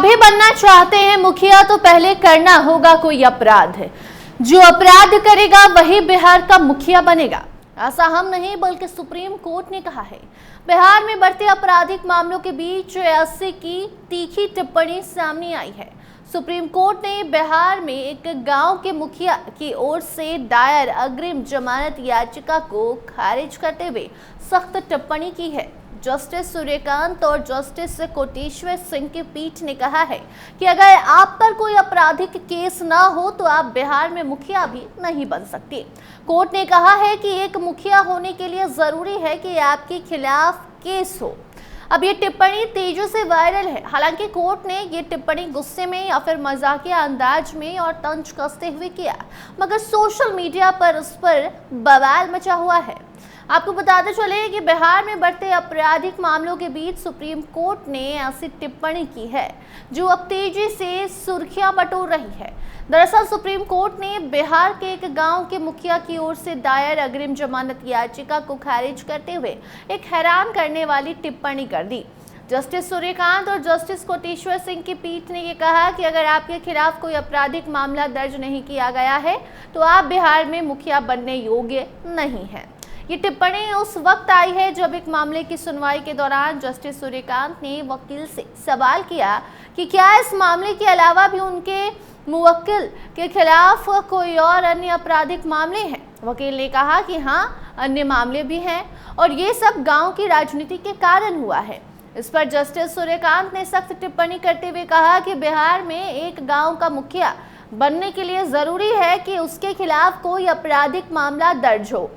भी बनना चाहते हैं मुखिया तो पहले करना होगा कोई अपराध। जो अपराध करेगा वही बिहार का मुखिया बनेगा। ऐसा हम नहीं बल्कि सुप्रीम कोर्ट ने कहा है। बिहार में बढ़ते आपराधिक मामलों के बीच ऐसे की तीखी टिप्पणी सामने आई है। सुप्रीम कोर्ट ने बिहार में एक गांव के मुखिया की ओर से दायर अग्रिम जमानत याचिका को खारिज करते हुए सख्त टिप्पणी की है। जस्टिस सूर्यकांत और जस्टिस कोटेश्वर सिंह की पीठ ने कहा है कि अगर आप पर कोई आपराधिक केस ना हो तो आप बिहार में मुखिया भी नहीं बन सकते। कोर्ट ने कहा है कि एक मुखिया होने के लिए जरूरी है कि आपके खिलाफ केस हो। अब ये टिप्पणी तेजी से वायरल है। हालांकि कोर्ट ने ये टिप्पणी गुस्से में या फिर मजाकिया अंदाज में और तंज कसते हुए किया, मगर सोशल मीडिया पर उस पर बवाल मचा हुआ है। आपको बताते चले कि बिहार में बढ़ते आपराधिक मामलों के बीच सुप्रीम कोर्ट ने ऐसी टिप्पणी की है जो अब तेजी से सुर्खियां बटोर रही है। दरअसल सुप्रीम कोर्ट ने बिहार के एक गांव के मुखिया की ओर से दायर अग्रिम जमानत याचिका को खारिज करते हुए एक हैरान करने वाली टिप्पणी कर दी। जस्टिस सूर्यकांत और जस्टिस कोटेश्वर सिंह की पीठ ने ये कहा कि अगर आपके खिलाफ कोई आपराधिक मामला दर्ज नहीं किया गया है तो आप बिहार में मुखिया बनने योग्य नहीं हैं। ये टिप्पणी उस वक्त आई है जब एक मामले की सुनवाई के दौरान जस्टिस सूर्यकांत ने वकील से सवाल किया कि क्या इस मामले के अलावा भी उनके मुवक्किल के खिलाफ कोई और अन्य आपराधिक मामले हैं। वकील ने कहा कि हाँ, अन्य मामले भी हैं और ये सब गांव की राजनीति के कारण हुआ है। इस पर जस्टिस सूर्यकांत ने सख्त टिप्पणी करते हुए कहा कि बिहार में एक गांव का मुखिया बनने के लिए जरूरी है कि उसके खिलाफ कोई आपराधिक मामला दर्ज हो।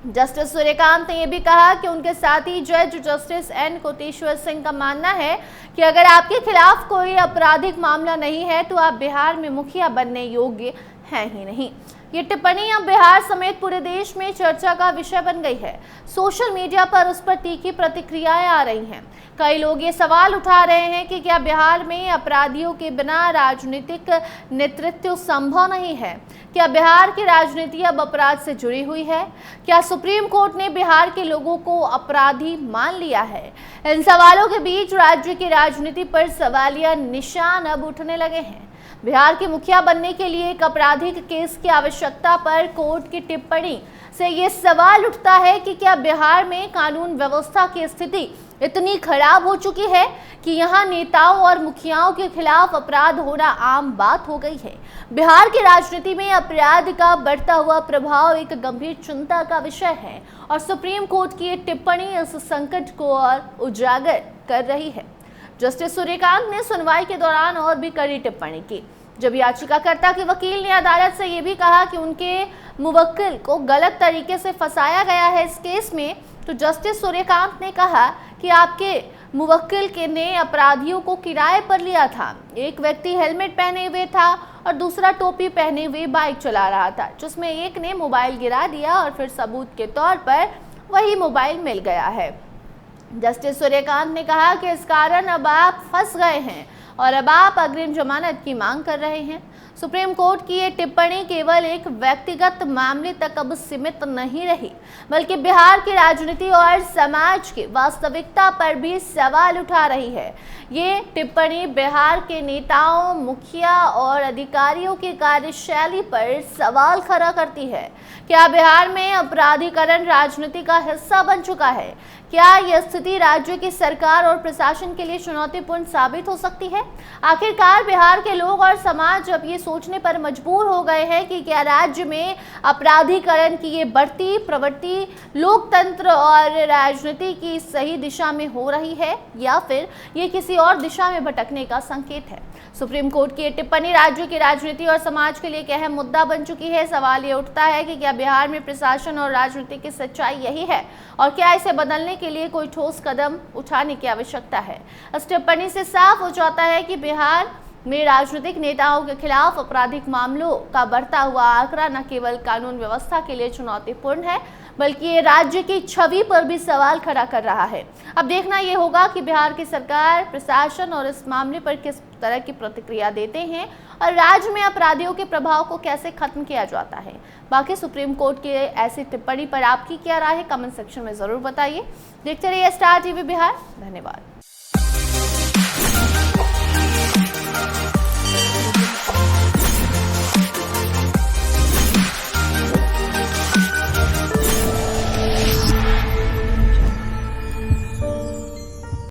जस्टिस सूर्यकांत ने यह भी कहा कि उनके साथी जज जस्टिस एन कोटेश्वर सिंह का मानना है कि अगर आपके खिलाफ कोई आपराधिक मामला नहीं है तो आप बिहार में मुखिया बनने योग्य हैं ही नहीं। ये टिप्पणी अब बिहार समेत पूरे देश में चर्चा का विषय बन गई है। सोशल मीडिया पर उस पर तीखी प्रतिक्रियाएं आ रही हैं। कई लोग ये सवाल उठा रहे हैं कि क्या बिहार में अपराधियों के बिना राजनीतिक नेतृत्व संभव नहीं है? क्या बिहार की राजनीति अब अपराध से जुड़ी हुई है? क्या सुप्रीम कोर्ट ने बिहार के लोगों को अपराधी मान लिया है? इन सवालों के बीच राज्य की राजनीति पर सवालिया निशान अब उठने लगे हैं। बिहार के मुखिया बनने के लिए एक आपराधिक केस की आवश्यकता पर कोर्ट की टिप्पणी से ये सवाल उठता है कि क्या बिहार में कानून व्यवस्था की स्थिति इतनी खराब हो चुकी है कि यहाँ नेताओं और मुखियाओं के खिलाफ अपराध होना आम बात हो गई है। बिहार की राजनीति में अपराध का बढ़ता हुआ प्रभाव एक गंभीर चिंता का विषय है और सुप्रीम कोर्ट की ये टिप्पणी इस संकट को और उजागर कर रही है। जस्टिस सूर्यकांत ने सुनवाई के दौरान और भी कड़ी टिप्पणी की। जब याचिकाकर्ता के वकील ने अदालत से यह भी कहा कि उनके मुवक्किल को गलत तरीके से फंसाया गया है इस केस में, तो जस्टिस सूर्यकांत ने कहा कि आपके मुवक्किल के ने अपराधियों को किराए पर लिया था। एक व्यक्ति हेलमेट पहने हुए था और दूसरा टोपी पहने हुए बाइक चला रहा था, जिसमें एक ने मोबाइल गिरा दिया और फिर सबूत के तौर पर वही मोबाइल मिल गया है। जस्टिस सूर्यकांत ने कहा कि इस कारण अब आप फंस गए हैं और अब आप अग्रिम जमानत की मांग कर रहे हैं। सुप्रीम कोर्ट की ये टिप्पणी केवल एक व्यक्तिगत मामले तक अब सीमित नहीं रही, बल्कि बिहार की राजनीति और समाज की वास्तविकता पर भी सवाल उठा रही है। ये टिप्पणी बिहार के नेताओं, मुखिया और अधिकारियों की कार्यशैली पर सवाल खड़ा करती है। क्या बिहार में अपराधीकरण राजनीति का हिस्सा बन चुका है? क्या यह स्थिति राज्य की सरकार और प्रशासन के लिए चुनौतीपूर्ण साबित हो सकती है? आखिरकार बिहार के लोग और समाज अब ये सोचने पर मजबूर हो गए हैं कि क्या राज्य में अपराधीकरण की ये बढ़ती प्रवृत्ति लोकतंत्र और राजनीति की सही दिशा में हो रही है या फिर ये किसी और दिशा में भटकने का संकेत है। सुप्रीम कोर्ट की टिप्पणी राज्य की राजनीति और समाज के लिए एक अहम मुद्दा बन चुकी है। सवाल ये उठता है कि क्या बिहार में प्रशासन और राजनीति की सच्चाई यही है और क्या इसे बदलने के लिए कोई ठोस कदम उठाने की आवश्यकता है? इस टिप्पणी से साफ हो जाता है कि बिहार में राजनीतिक नेताओं के खिलाफ आपराधिक मामलों का बढ़ता हुआ आंकड़ा न केवल कानून व्यवस्था के लिए चुनौतीपूर्ण है, बल्कि ये राज्य की छवि पर भी सवाल खड़ा कर रहा है। अब देखना ये होगा कि बिहार की सरकार, प्रशासन और इस मामले पर किस तरह की प्रतिक्रिया देते हैं और राज्य में अपराधियों के प्रभाव को कैसे खत्म किया जाता है। बाकी सुप्रीम कोर्ट की ऐसी टिप्पणी पर आपकी क्या राय है? कमेंट सेक्शन में जरूर बताइए। देखते रहिए स्टार टीवी बिहार। धन्यवाद।